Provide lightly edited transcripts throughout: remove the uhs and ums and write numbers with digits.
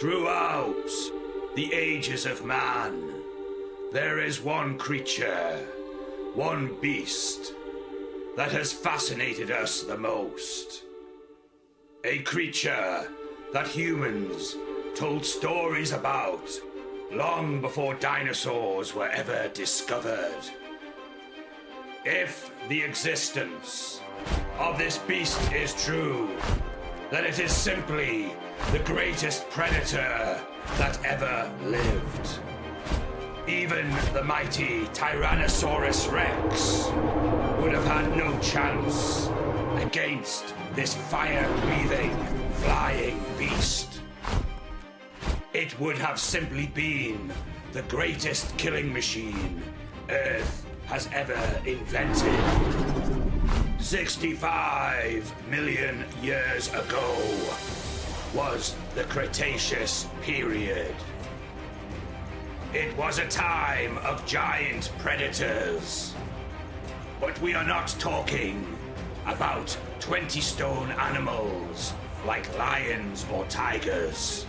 Throughout the ages of man, there is one creature, one beast, that has fascinated us the most. A creature that humans told stories about long before dinosaurs were ever discovered. If the existence of this beast is true, then it is simply the greatest predator that ever lived. Even the mighty Tyrannosaurus Rex would have had no chance against this fire-breathing, flying beast. It would have simply been the greatest killing machine Earth has ever invented. 65 million years ago was the Cretaceous period. It was a time of giant predators. But we are not talking about 20-stone animals like lions or tigers.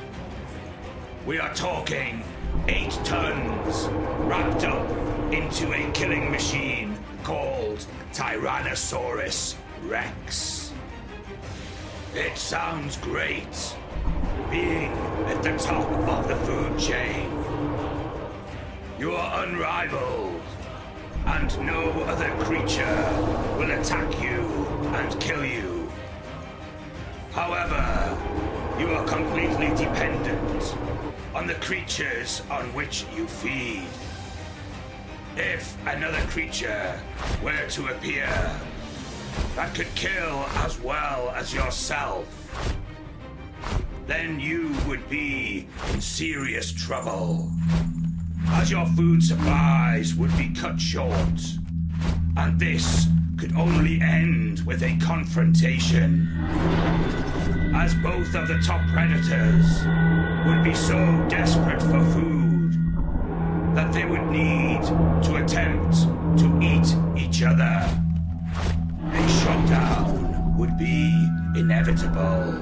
We are talking 8 tons wrapped up into a killing machine called Tyrannosaurus Rex. It sounds great, being at the top of the food chain. You are unrivaled, and no other creature will attack you and kill you. However, you are completely dependent on the creatures on which you feed. If another creature were to appear that could kill as well as yourself, then you would be in serious trouble, as your food supplies would be cut short, and this could only end with a confrontation, as both of the top predators would be so desperate for food that they would need to attempt to eat each other. A showdown would be inevitable,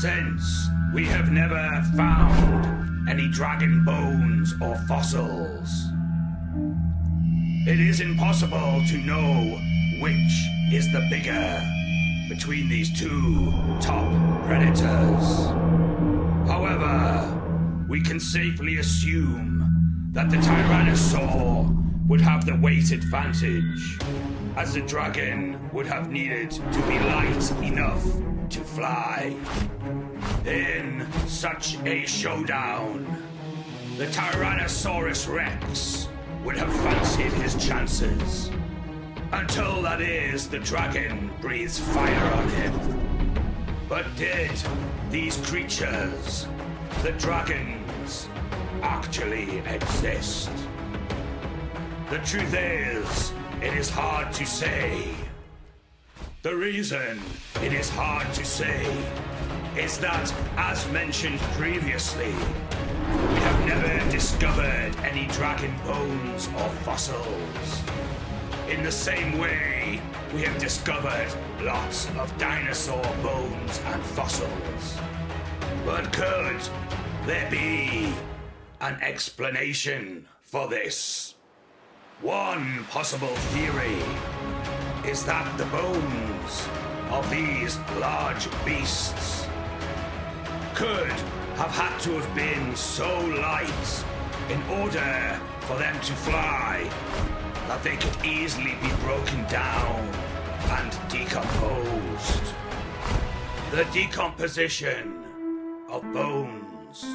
since we have never found any dragon bones or fossils. It is impossible to know which is the bigger between these two top predators. However, we can safely assume that the Tyrannosaur would have the weight advantage, as the dragon would have needed to be light enough to fly. In such a showdown, the Tyrannosaurus Rex would have fancied his chances, until that is the dragon breathes fire on him. But did these creatures, the dragons, actually exist? The truth is, it is hard to say. The reason it is hard to say is that, as mentioned previously, we have never discovered any dragon bones or fossils. In the same way, we have discovered lots of dinosaur bones and fossils. But could there be an explanation for this? One possible theory is that the bones of these large beasts could have had to have been so light in order for them to fly that they could easily be broken down and decomposed. The decomposition of bones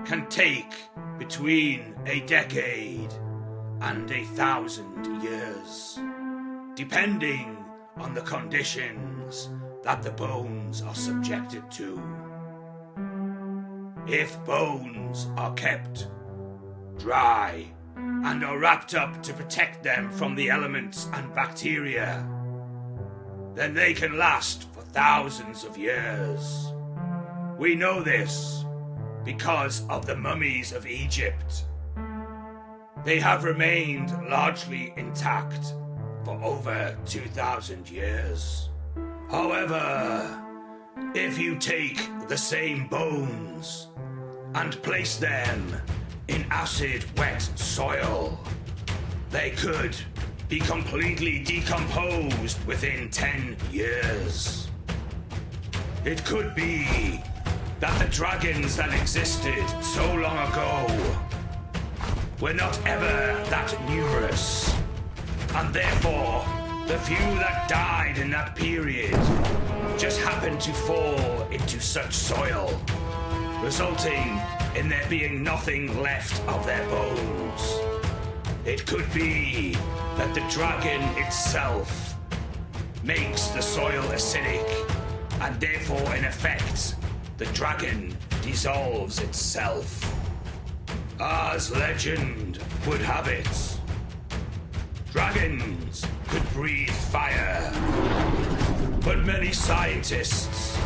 can take between a decade and 1,000 years, depending on the conditions that the bones are subjected to. If bones are kept dry and are wrapped up to protect them from the elements and bacteria, then they can last for thousands of years. We know this because of the mummies of Egypt. They have remained largely intact for over 2,000 years. However, if you take the same bones and place them in acid-wet soil, they could be completely decomposed within 10 years. It could be that the dragons that existed so long ago were not ever that numerous, and therefore the few that died in that period just happened to fall into such soil, resulting in there being nothing left of their bones. It could be that the dragon itself makes the soil acidic, and therefore, in effect, the dragon dissolves itself. As legend would have it, dragons could breathe fire, but many scientists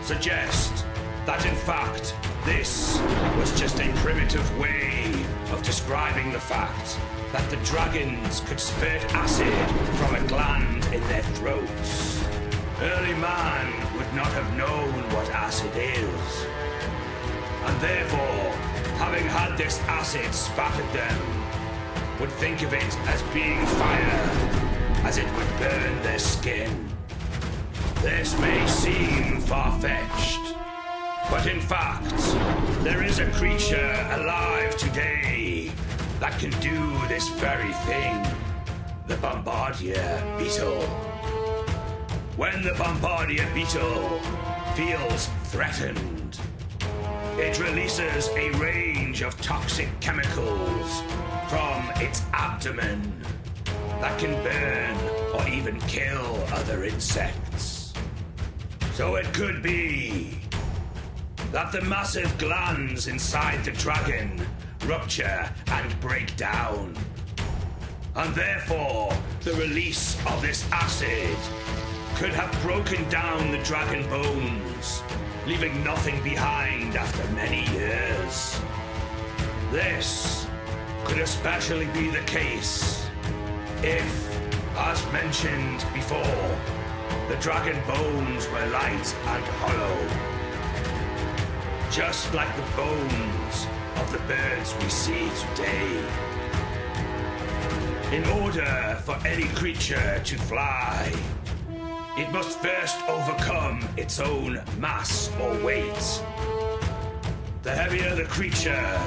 suggest that in fact this was just a primitive way of describing the fact that the dragons could spurt acid from a gland in their throats. Early man would not have known what acid is, and therefore, having had this acid spat at them, would think of it as being fire, as it would burn their skin. This may seem far-fetched, but in fact, there is a creature alive today that can do this very thing, the Bombardier beetle. When the Bombardier beetle feels threatened, it releases a range of toxic chemicals from its abdomen that can burn or even kill other insects. So it could be that the massive glands inside the dragon rupture and break down, and therefore the release of this acid could have broken down the dragon bones, leaving nothing behind after many years. This could especially be the case if, as mentioned before, the dragon bones were light and hollow, just like the bones of the birds we see today. In order for any creature to fly, it must first overcome its own mass or weight. The heavier the creature,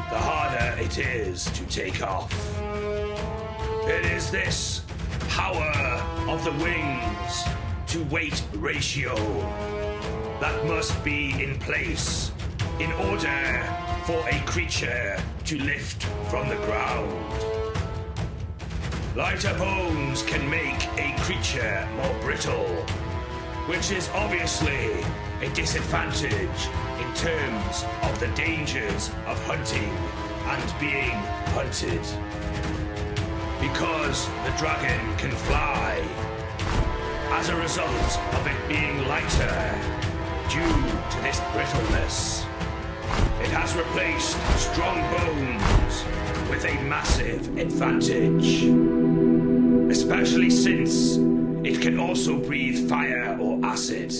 the harder it is to take off. It is this power of the wings to weight ratio that must be in place in order for a creature to lift from the ground. Lighter bones can make a creature more brittle, which is obviously a disadvantage in terms of the dangers of hunting and being hunted. Because the dragon can fly, as a result of it being lighter due to this brittleness, it has replaced strong bones with a massive advantage, especially since it can also breathe fire or acid.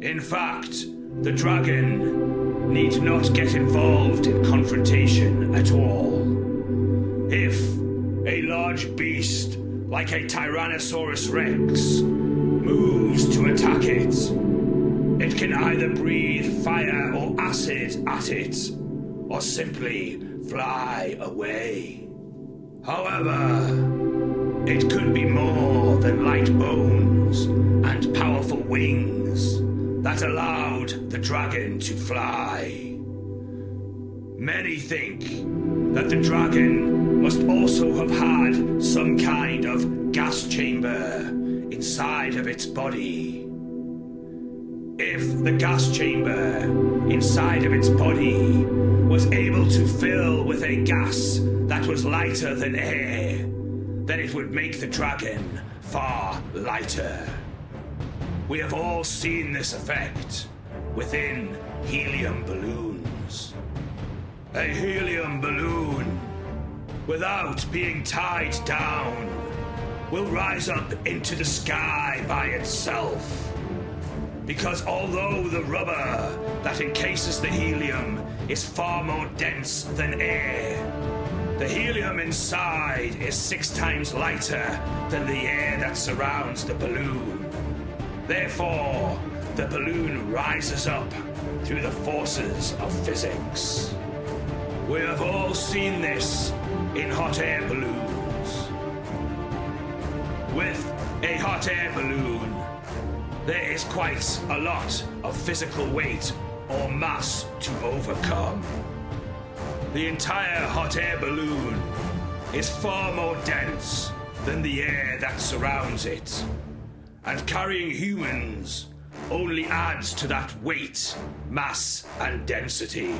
In fact, the dragon need not get involved in confrontation at all. If a large beast like a Tyrannosaurus Rex moves to attack it, it can either breathe fire or acid at it, or simply fly away. However, it could be more than light bones and powerful wings that allowed the dragon to fly. Many think that the dragon must also have had some kind of gas chamber inside of its body. If the gas chamber inside of its body was able to fill with a gas that was lighter than air, then it would make the dragon far lighter. We have all seen this effect within helium balloons. A helium balloon, without being tied down, will rise up into the sky by itself. Because although the rubber that encases the helium is far more dense than air, the helium inside is 6 times lighter than the air that surrounds the balloon. Therefore, the balloon rises up through the forces of physics. We have all seen this in hot air balloons. With a hot air balloon, there is quite a lot of physical weight or mass to overcome. The entire hot air balloon is far more dense than the air that surrounds it, and carrying humans only adds to that weight, mass, and density.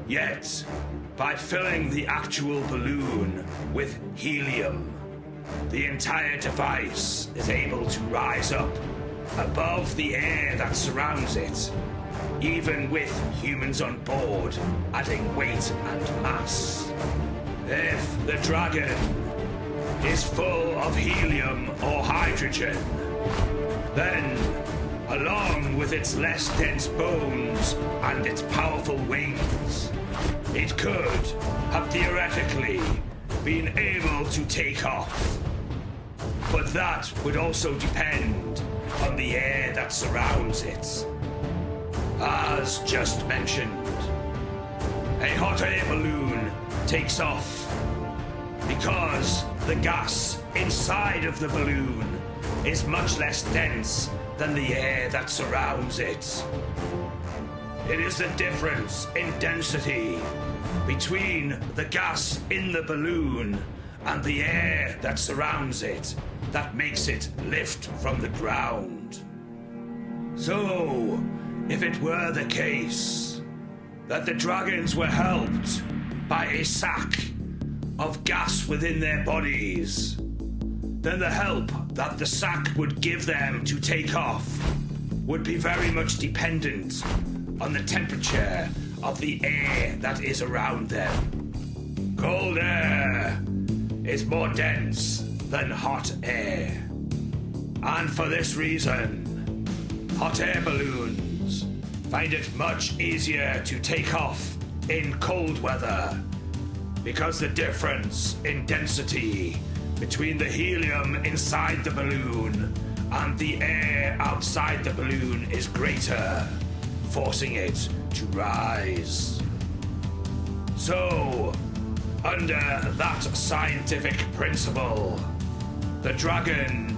Yet, by filling the actual balloon with helium, the entire device is able to rise up above the air that surrounds it, even with humans on board adding weight and mass. If the dragon is full of helium or hydrogen, then, along with its less dense bones and its powerful wings, it could have theoretically been able to take off. But that would also depend on the air that surrounds it. As just mentioned, a hot air balloon takes off because the gas inside of the balloon is much less dense than the air that surrounds it. It is the difference in density between the gas in the balloon and the air that surrounds it that makes it lift from the ground. So, if it were the case that the dragons were helped by a sack of gas within their bodies, then the help that the sack would give them to take off would be very much dependent on the temperature of the air that is around them. Cold air is more dense than hot air. And for this reason, hot air balloons find it much easier to take off in cold weather, because the difference in density between the helium inside the balloon and the air outside the balloon is greater, forcing it to rise. So, under that scientific principle, the dragon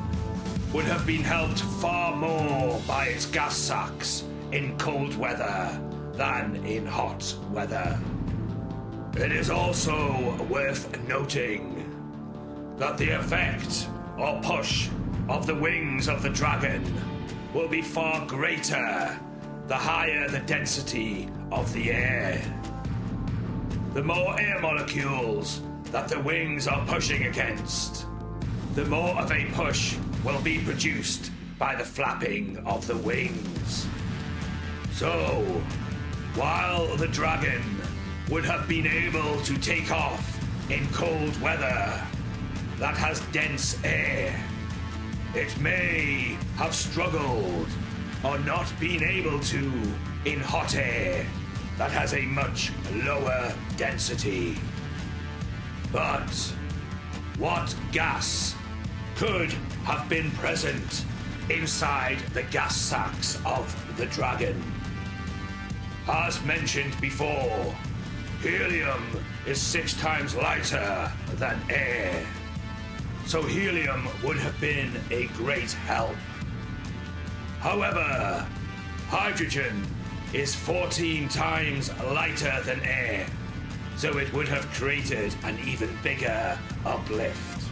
would have been helped far more by its gas sacks in cold weather than in hot weather. It is also worth noting that the effect or push of the wings of the dragon will be far greater the higher the density of the air. The more air molecules that the wings are pushing against, the more of a push will be produced by the flapping of the wings. So, while the dragon would have been able to take off in cold weather that has dense air, it may have struggled or not been able to in hot air that has a much lower density. But what gas could have been present inside the gas sacks of the dragon? As mentioned before, helium is 6 times lighter than air, so helium would have been a great help. However, hydrogen is 14 times lighter than air, so it would have created an even bigger uplift.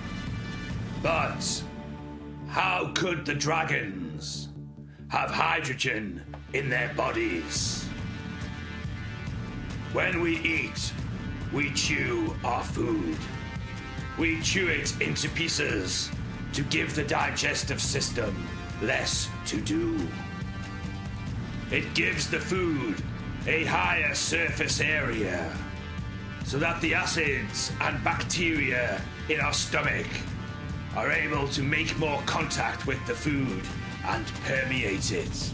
But how could the dragons have hydrogen in their bodies? When we eat, we chew our food. We chew it into pieces to give the digestive system less to do. It gives the food a higher surface area so that the acids and bacteria in our stomach are able to make more contact with the food and permeate it.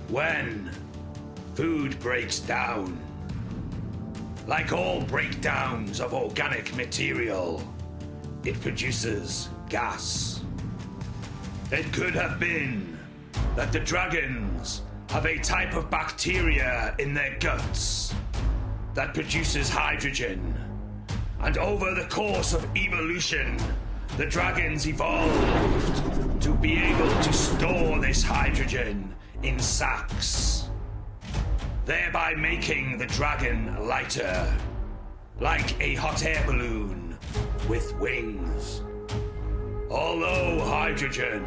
When food breaks down, like all breakdowns of organic material, it produces gas. It could have been that the dragons have a type of bacteria in their guts that produces hydrogen, and over the course of evolution, the dragons evolved to be able to store this hydrogen in sacs, thereby making the dragon lighter, like a hot air balloon with wings. Although hydrogen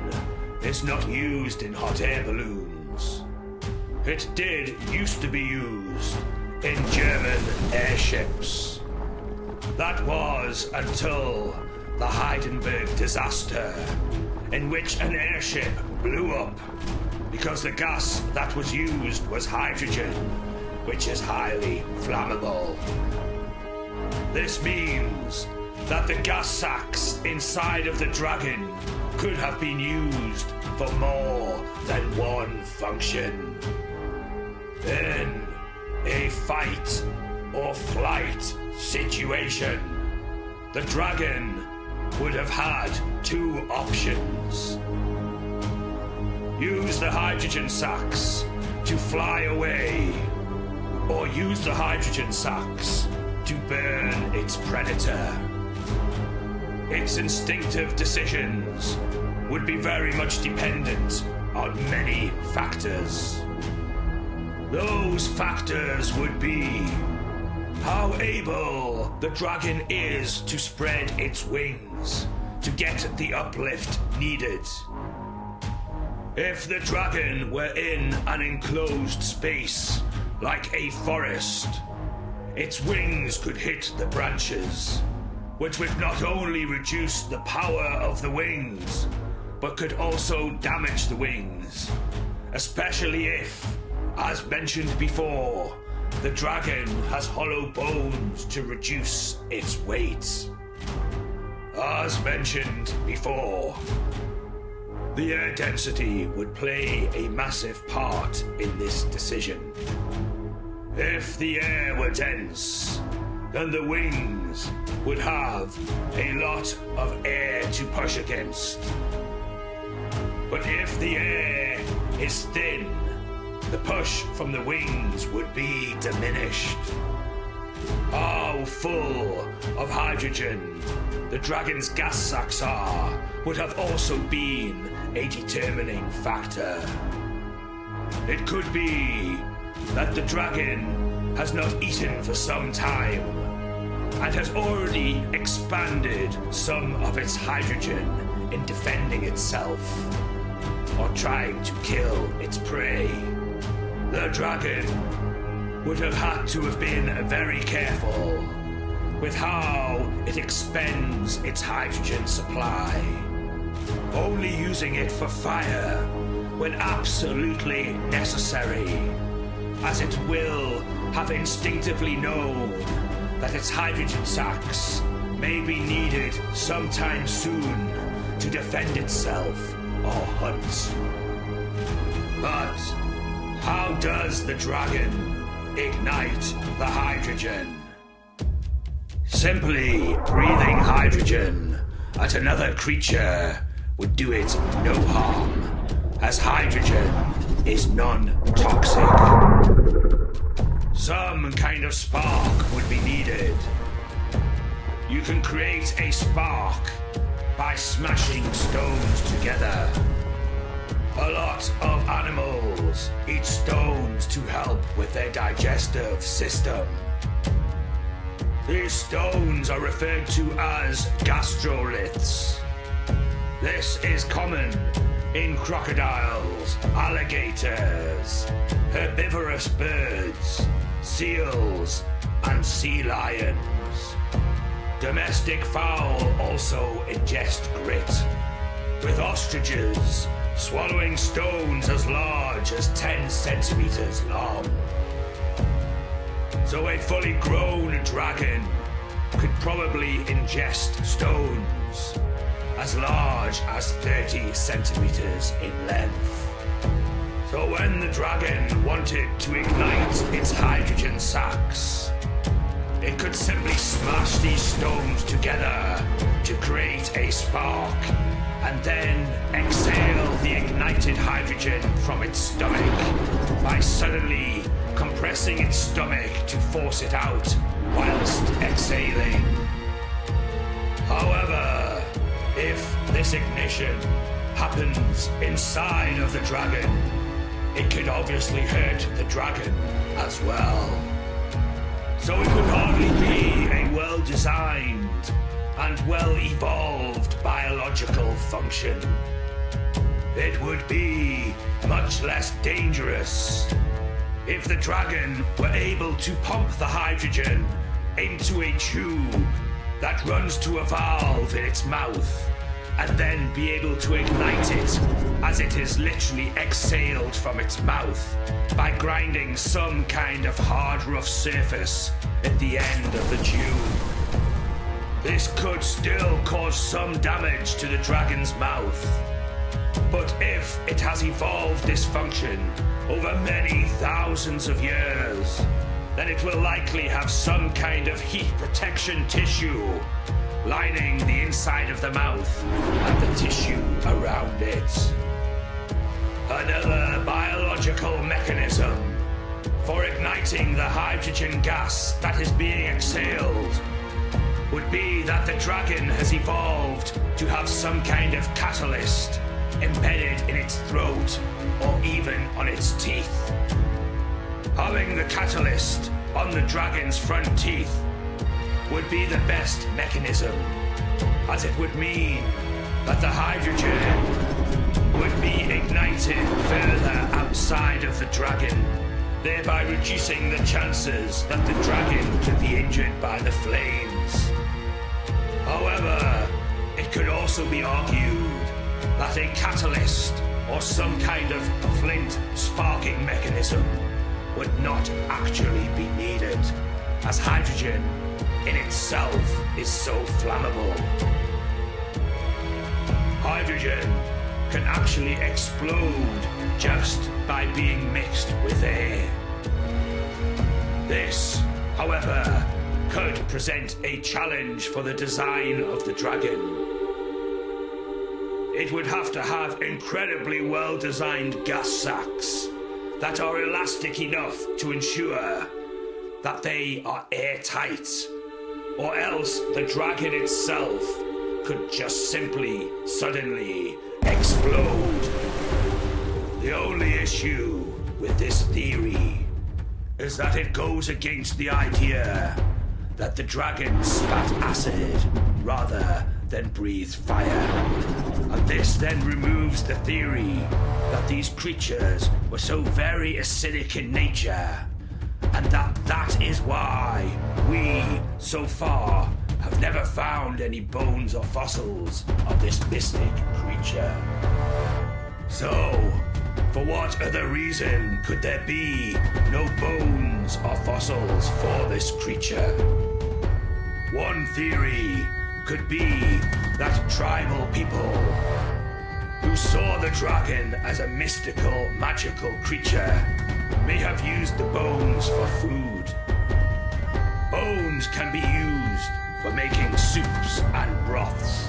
is not used in hot air balloons, it did used to be used in German airships. That was until the Hindenburg disaster, in which an airship blew up because the gas that was used was hydrogen, which is highly flammable. This means that the gas sacs inside of the dragon could have been used for more than one function. In a fight or flight situation, the dragon would have had two options. Use the hydrogen sacs to fly away, or use the hydrogen sacs to burn its predator. Its instinctive decisions would be very much dependent on many factors. Those factors would be how able the dragon is to spread its wings to get the uplift needed. If the dragon were in an enclosed space, like a forest, its wings could hit the branches, which would not only reduce the power of the wings, but could also damage the wings, especially if, as mentioned before, the dragon has hollow bones to reduce its weight. As mentioned before, the air density would play a massive part in this decision. If the air were dense, then the wings would have a lot of air to push against. But if the air is thin, the push from the wings would be diminished. How full of hydrogen the dragon's gas sacs are would have also been a determining factor. It could be that the dragon has not eaten for some time and has already expanded some of its hydrogen in defending itself or trying to kill its prey. The dragon would have had to have been very careful with how it expends its hydrogen supply, only using it for fire when absolutely necessary, as it will have instinctively known that its hydrogen sacs may be needed sometime soon to defend itself or hunt. But how does the dragon ignite the hydrogen? Simply breathing hydrogen at another creature would do it no harm, as hydrogen is non-toxic. Some kind of spark would be needed. You can create a spark by smashing stones together. A lot of animals eat stones to help with their digestive system. These stones are referred to as gastroliths. This is common in crocodiles, alligators, herbivorous birds, seals, and sea lions. Domestic fowl also ingest grit, with ostriches swallowing stones as large as 10 centimeters long. So a fully grown dragon could probably ingest stones as large as 30 centimeters in length. So when the dragon wanted to ignite its hydrogen sacs, it could simply smash these stones together to create a spark, and then exhale the ignited hydrogen from its stomach by suddenly compressing its stomach to force it out whilst exhaling. However, if this ignition happens inside of the dragon, it could obviously hurt the dragon as well. So it would hardly be a well-designed and well-evolved biological function. It would be much less dangerous if the dragon were able to pump the hydrogen into a tube that runs to a valve in its mouth, and then be able to ignite it as it is literally exhaled from its mouth by grinding some kind of hard rough surface at the end of the tube. This could still cause some damage to the dragon's mouth, but if it has evolved this function over many thousands of years, then it will likely have some kind of heat protection tissue lining the inside of the mouth and the tissue around it. Another biological mechanism for igniting the hydrogen gas that is being exhaled would be that the dragon has evolved to have some kind of catalyst embedded in its throat or even on its teeth. Having the catalyst on the dragon's front teeth would be the best mechanism, as it would mean that the hydrogen would be ignited further outside of the dragon, thereby reducing the chances that the dragon could be injured by the flames. However, it could also be argued that a catalyst or some kind of flint sparking mechanism would not actually be needed, as hydrogen in itself is so flammable. Hydrogen can actually explode just by being mixed with air. This, however, could present a challenge for the design of the dragon. It would have to have incredibly well-designed gas sacs that are elastic enough to ensure that they are airtight, or else the dragon itself could just simply, suddenly explode. The only issue with this theory is that it goes against the idea that the dragon spat acid rather than breathed fire. And this then removes the theory that these creatures were so very acidic in nature, and that is why we, so far, have never found any bones or fossils of this mystic creature. So, for what other reason could there be no bones or fossils for this creature? One theory could be that tribal people who saw the dragon as a mystical, magical creature may have used the bones for food. Bones can be used for making soups and broths.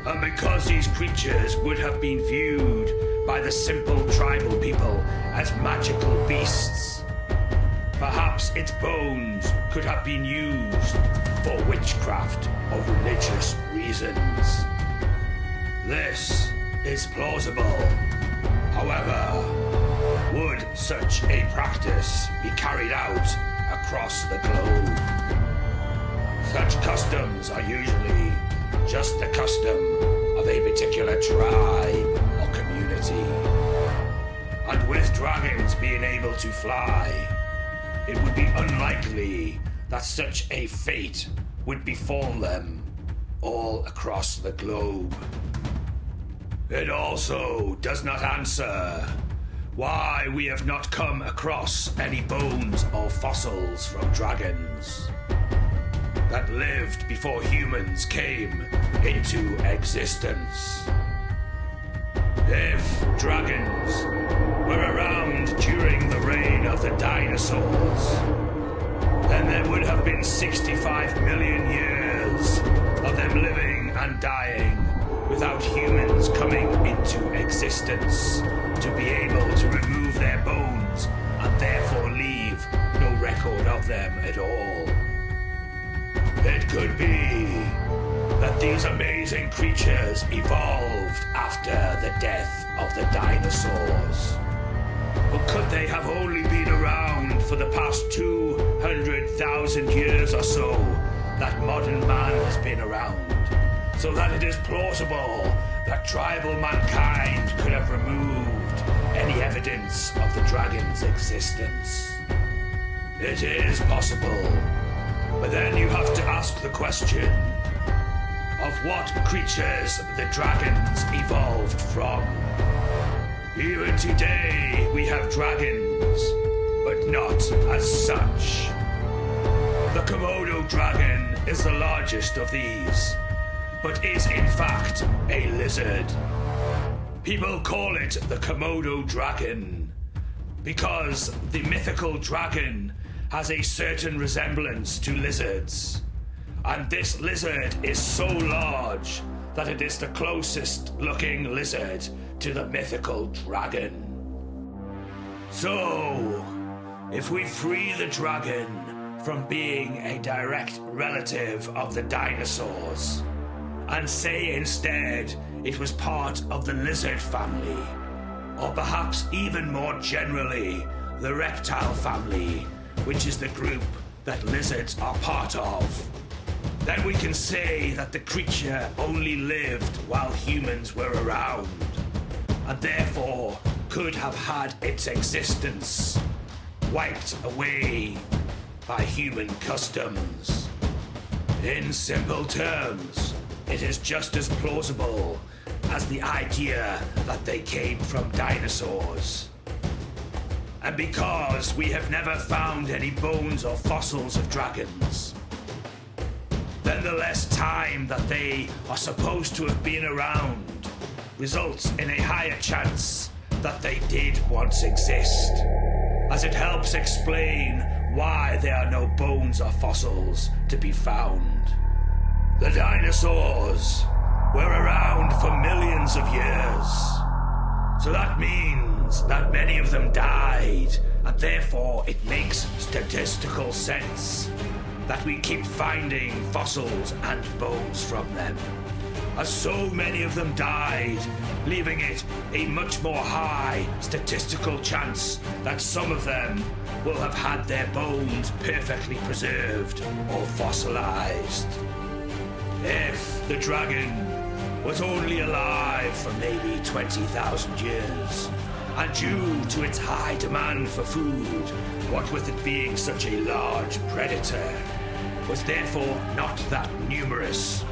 And because these creatures would have been viewed by the simple tribal people as magical beasts, perhaps its bones could have been used for witchcraft or religious reasons. This is plausible. However, would such a practice be carried out across the globe? Such customs are usually just the custom of a particular tribe or community. And with dragons being able to fly, it would be unlikely that such a fate would befall them all across the globe. It also does not answer why we have not come across any bones or fossils from dragons. that lived before humans came into existence. If dragons were around during the reign of the dinosaurs, then there would have been 65 million years of them living and dying without humans coming into existence to be able to remove their bones and therefore leave no record of them at all. It could be that these amazing creatures evolved after the death of the dinosaurs. But could they have only been around for the past 200,000 years or so that modern man has been around, so that it is plausible that tribal mankind could have removed any evidence of the dragon's existence? It is possible, but then you have to ask the question of what creatures the dragons evolved from. Even today we have dragons, but not as such. The Komodo dragon is the largest of these, but is in fact a lizard. People call it the Komodo dragon because the mythical dragon has a certain resemblance to lizards. And this lizard is so large that it is the closest looking lizard to the mythical dragon. So, if we free the dragon from being a direct relative of the dinosaurs, and say instead it was part of the lizard family, or perhaps even more generally, the reptile family, which is the group that lizards are part of, then we can say that the creature only lived while humans were around, and therefore could have had its existence wiped away by human customs. In simple terms, it is just as plausible as the idea that they came from dinosaurs. And because we have never found any bones or fossils of dragons, then the less time that they are supposed to have been around results in a higher chance that they did once exist, as it helps explain why there are no bones or fossils to be found. The dinosaurs were around for millions of years, so that means that many of them died, and therefore it makes statistical sense that we keep finding fossils and bones from them, as so many of them died, leaving it a much more high statistical chance that some of them will have had their bones perfectly preserved or fossilized. If the dragon was only alive for maybe 20,000 years, and due to its high demand for food, what with it being such a large predator, was therefore not that numerous,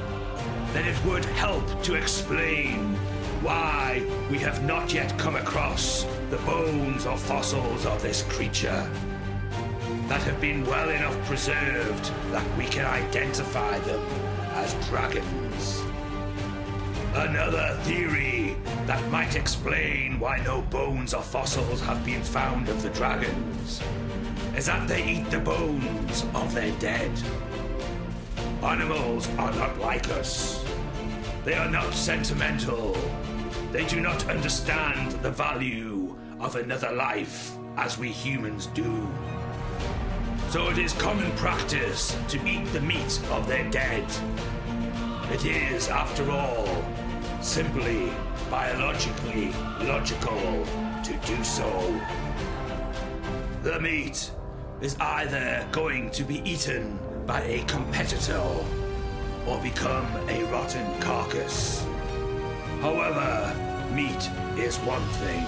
then it would help to explain why we have not yet come across the bones or fossils of this creature that have been well enough preserved that we can identify them as dragons. Another theory that might explain why no bones or fossils have been found of the dragons is that they eat the bones of their dead. Animals are not like us. They are not sentimental. They do not understand the value of another life as we humans do. So it is common practice to eat the meat of their dead. It is, after all, simply biologically logical to do so. The meat is either going to be eaten by a competitor or become a rotten carcass. However, meat is one thing,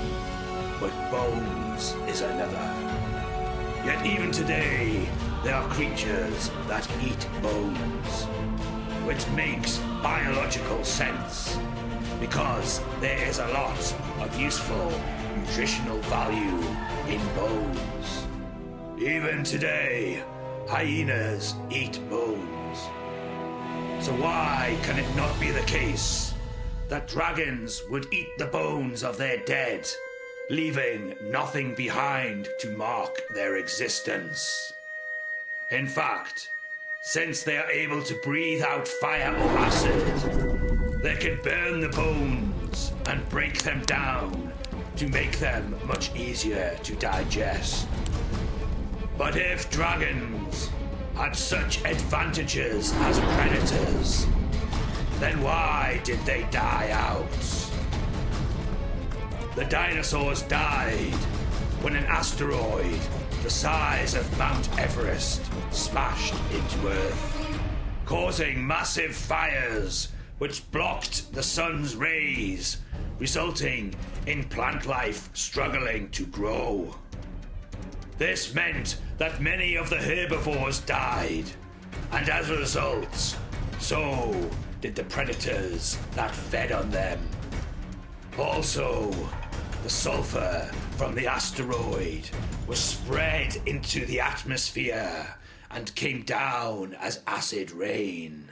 but bones is another. Yet even today, there are creatures that eat bones, which makes biological sense, because there is a lot of useful nutritional value in bones. Even today, hyenas eat bones. So why can it not be the case that dragons would eat the bones of their dead, leaving nothing behind to mark their existence? In fact, since they are able to breathe out fire or acid, they can burn the bones and break them down to make them much easier to digest. But if dragons had such advantages as predators, then why did they die out? The dinosaurs died when an asteroid the size of Mount Everest smashed into Earth, causing massive fires which blocked the sun's rays, resulting in plant life struggling to grow. This meant that many of the herbivores died, and as a result, so did the predators that fed on them. Also, the sulfur from the asteroid was spread into the atmosphere and came down as acid rain,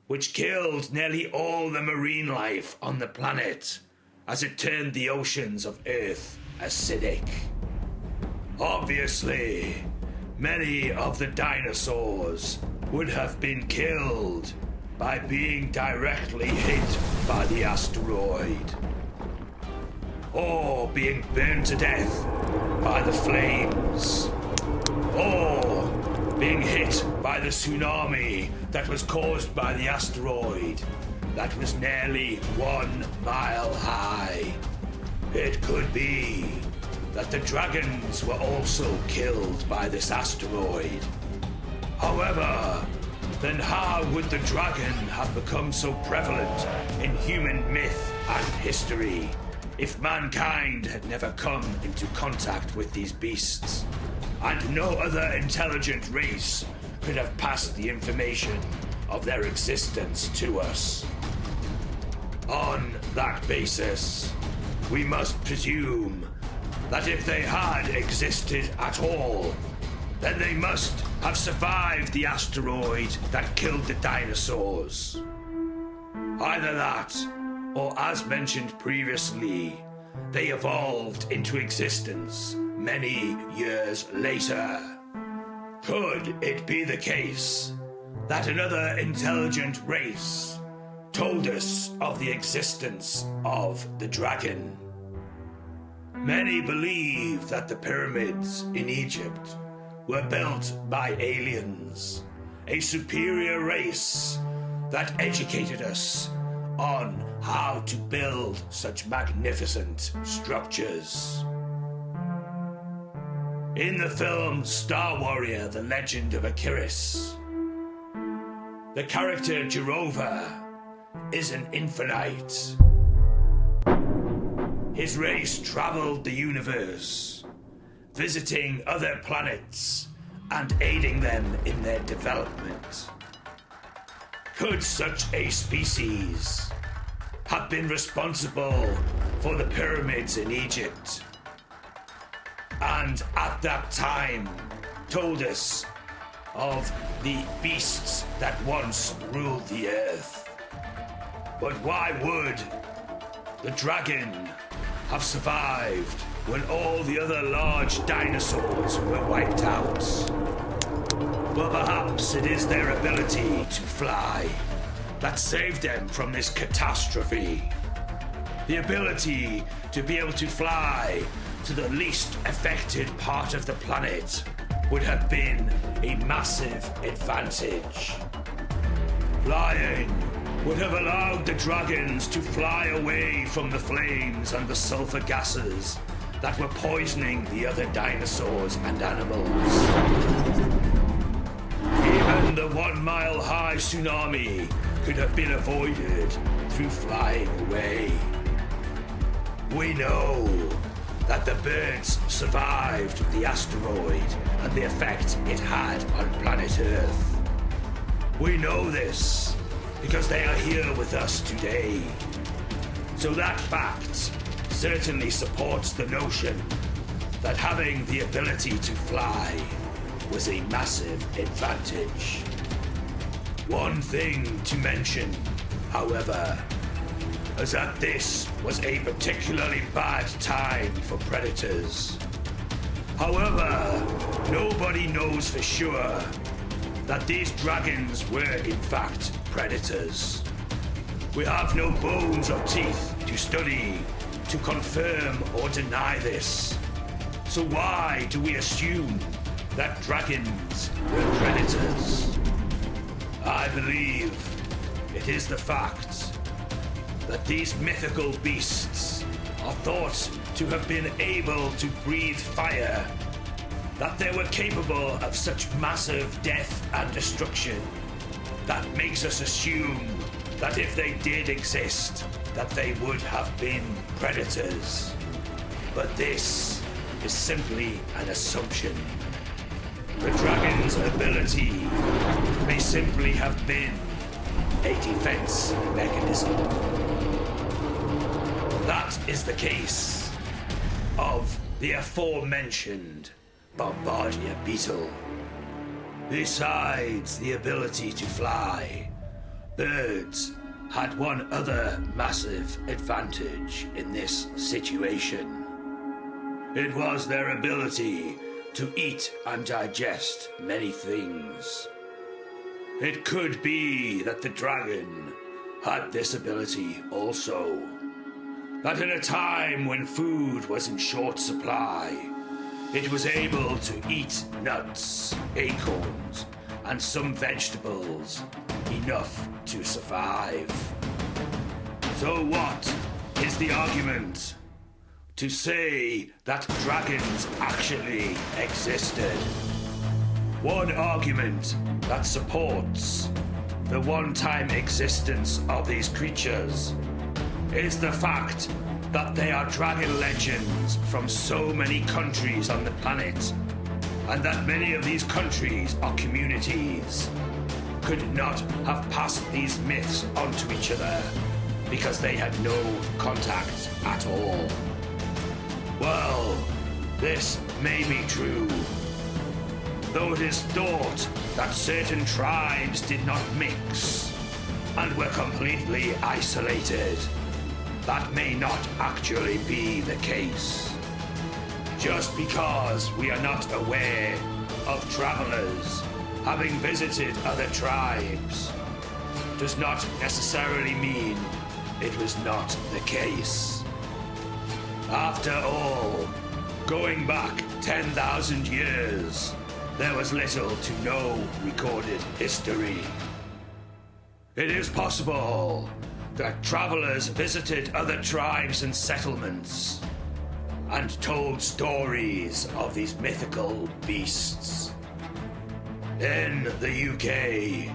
which killed nearly all the marine life on the planet as it turned the oceans of Earth acidic. Obviously, many of the dinosaurs would have been killed by being directly hit by the asteroid, or being burned to death by the flames, or being hit by the tsunami that was caused by the asteroid that was nearly 1 mile high. It could be that the dragons were also killed by this asteroid. However, then how would the dragon have become so prevalent in human myth and history if mankind had never come into contact with these beasts, and no other intelligent race could have passed the information of their existence to us? On that basis, we must presume that if they had existed at all, then they must have survived the asteroid that killed the dinosaurs. Either that, or as mentioned previously, they evolved into existence many years later. Could it be the case that another intelligent race told us of the existence of the dragon? Many believe that the pyramids in Egypt were built by aliens, a superior race that educated us on how to build such magnificent structures. In the film Star Warrior: The Legend of Acheris, the character Jirova is an Infinite. His race traveled the universe, visiting other planets and aiding them in their development. Could such a species have been responsible for the pyramids in Egypt, and at that time told us of the beasts that once ruled the earth? But why would the dragon have survived when all the other large dinosaurs were wiped out? Well, perhaps it is their ability to fly that saved them from this catastrophe. The ability to be able to fly to the least affected part of the planet would have been a massive advantage. Flying would have allowed the dragons to fly away from the flames and the sulfur gases that were poisoning the other dinosaurs and animals. Even the 1 mile high tsunami could have been avoided through flying away. We know that the birds survived the asteroid and the effect it had on planet Earth. We know this because they are here with us today. So that fact certainly supports the notion that having the ability to fly was a massive advantage. One thing to mention, however, is that this was a particularly bad time for predators. However, nobody knows for sure that these dragons were in fact predators. We have no bones or teeth to study to confirm or deny this. So why do we assume that dragons were predators? I believe it is the fact that these mythical beasts are thought to have been able to breathe fire, that they were capable of such massive death and destruction, that makes us assume that if they did exist, that they would have been predators. But this is simply an assumption. The dragon's ability may simply have been a defense mechanism. That is the case of the aforementioned Bombardier beetle. Besides the ability to fly, birds had one other massive advantage in this situation. It was their ability to eat and digest many things. It could be that the dragon had this ability also. That in a time when food was in short supply, it was able to eat nuts, acorns, and some vegetables enough to survive. So what is the argument to say that dragons actually existed? One argument that supports the one-time existence of these creatures is the fact that they are dragon legends from so many countries on the planet, and that many of these countries or communities could not have passed these myths on to each other because they had no contact at all. Well, this may be true, though it is thought that certain tribes did not mix and were completely isolated. That may not actually be the case. Just because we are not aware of travelers having visited other tribes does not necessarily mean it was not the case. After all, going back 10,000 years, there was little to no recorded history. It is possible that travelers visited other tribes and settlements and told stories of these mythical beasts. In the UK,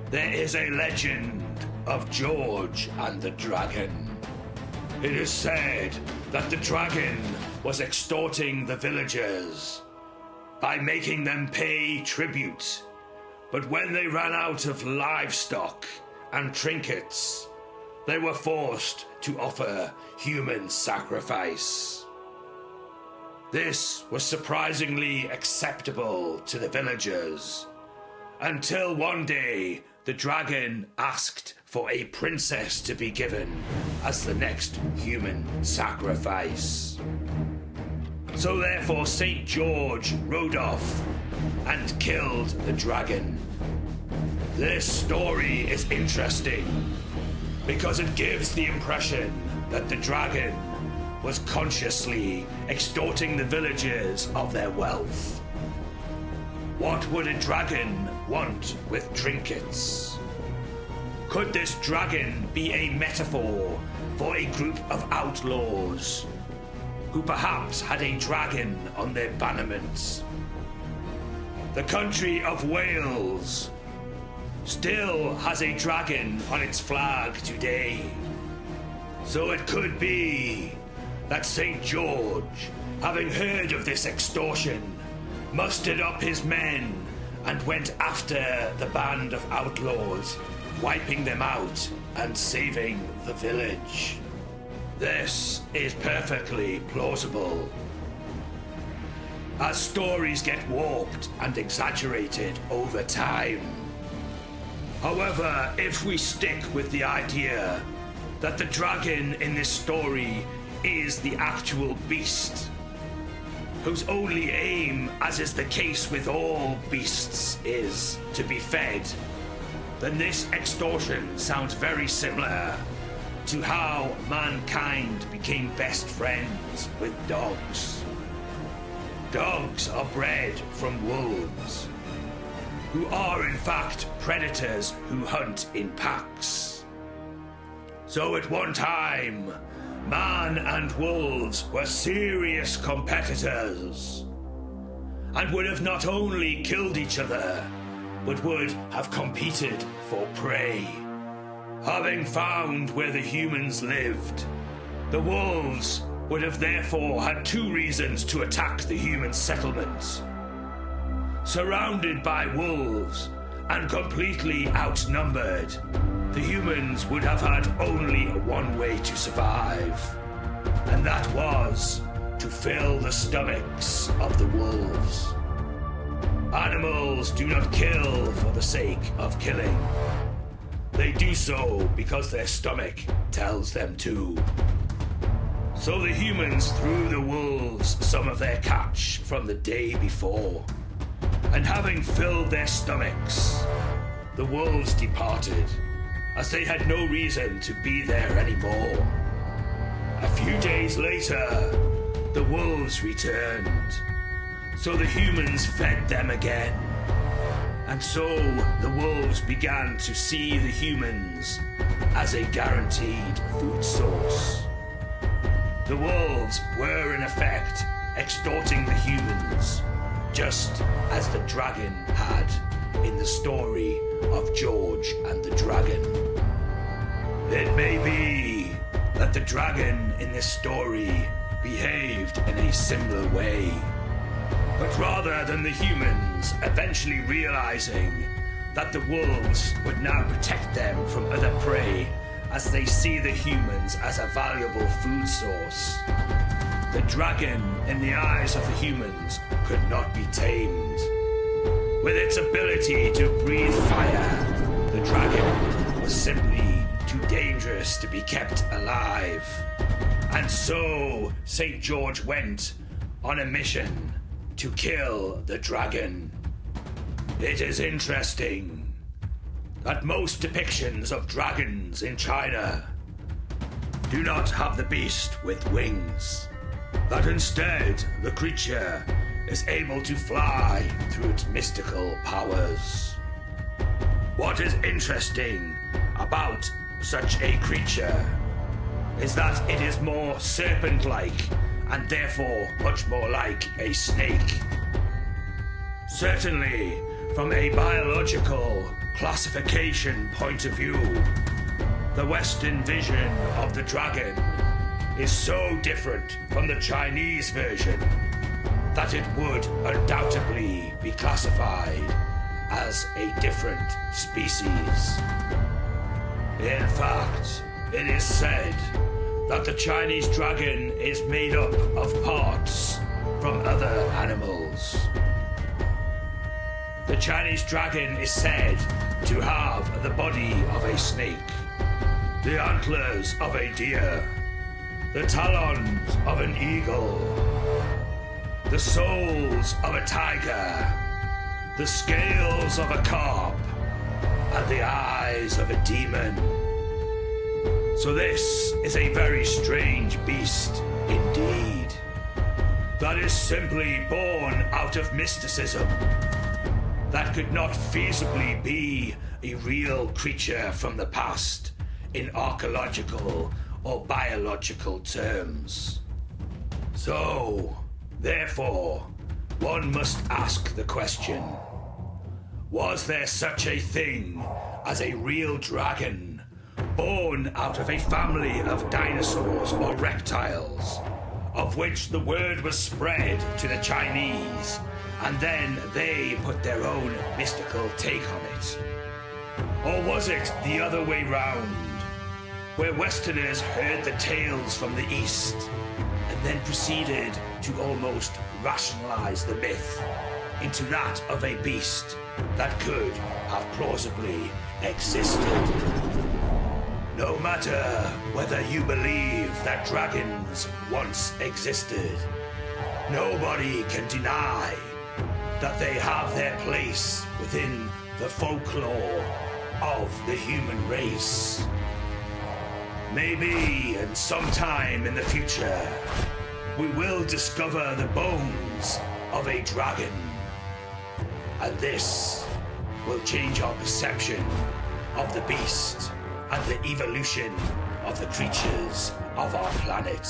there is a legend of George and the Dragon. It is said that the dragon was extorting the villagers by making them pay tribute, but when they ran out of livestock and trinkets, they were forced to offer human sacrifice. This was surprisingly acceptable to the villagers, until one day the dragon asked for a princess to be given as the next human sacrifice. So therefore St. George rode off and killed the dragon. This story is interesting because it gives the impression that the dragon was consciously extorting the villagers of their wealth. What would a dragon want with trinkets? Could this dragon be a metaphor for a group of outlaws who perhaps had a dragon on their bannerments? The country of Wales still has a dragon on its flag today. So it could be that St. George, having heard of this extortion, mustered up his men and went after the band of outlaws, wiping them out and saving the village. This is perfectly plausible. As stories get warped and exaggerated over time, However, if we stick with the idea that the dragon in this story is the actual beast, whose only aim, as is the case with all beasts, is to be fed, then this extortion sounds very similar to how mankind became best friends with dogs. Dogs are bred from wolves, who are in fact predators who hunt in packs. So at one time, man and wolves were serious competitors, and would have not only killed each other, but would have competed for prey. Having found where the humans lived, the wolves would have therefore had two reasons to attack the human settlement. Surrounded by wolves and completely outnumbered, the humans would have had only one way to survive, and that was to fill the stomachs of the wolves. Animals do not kill for the sake of killing. They do so because their stomach tells them to. So the humans threw the wolves some of their catch from the day before, and having filled their stomachs, the wolves departed, as they had no reason to be there anymore. A few days later, the wolves returned, so the humans fed them again. And so the wolves began to see the humans as a guaranteed food source. The wolves were in effect extorting the humans, just as the dragon had in the story of George and the Dragon. It may be that the dragon in this story behaved in a similar way, but rather than the humans eventually realizing that the wolves would now protect them from other prey as they see the humans as a valuable food source, the dragon in the eyes of the humans could not be tamed. With its ability to breathe fire, the dragon was simply too dangerous to be kept alive. And so St. George went on a mission to kill the dragon. It is interesting that most depictions of dragons in China do not have the beast with wings, that instead the creature is able to fly through its mystical powers. What is interesting about such a creature is that it is more serpent-like and therefore much more like a snake. Certainly, from a biological classification point of view, the Western vision of the dragon is so different from the Chinese version that it would undoubtedly be classified as a different species. In fact, it is said that the Chinese dragon is made up of parts from other animals. The Chinese dragon is said to have the body of a snake, the antlers of a deer, the talons of an eagle, the soles of a tiger, the scales of a carp, and the eyes of a demon. So this is a very strange beast indeed, that is simply born out of mysticism, that could not feasibly be a real creature from the past in archaeological or biological terms. So, therefore, one must ask the question, was there such a thing as a real dragon born out of a family of dinosaurs or reptiles, of which the word was spread to the Chinese, and then they put their own mystical take on it? Or was it the other way round, where Westerners heard the tales from the East and then proceeded to almost rationalize the myth into that of a beast that could have plausibly existed. No matter whether you believe that dragons once existed, nobody can deny that they have their place within the folklore of the human race. Maybe in some time in the future, we will discover the bones of a dragon. And this will change our perception of the beast and the evolution of the creatures of our planet.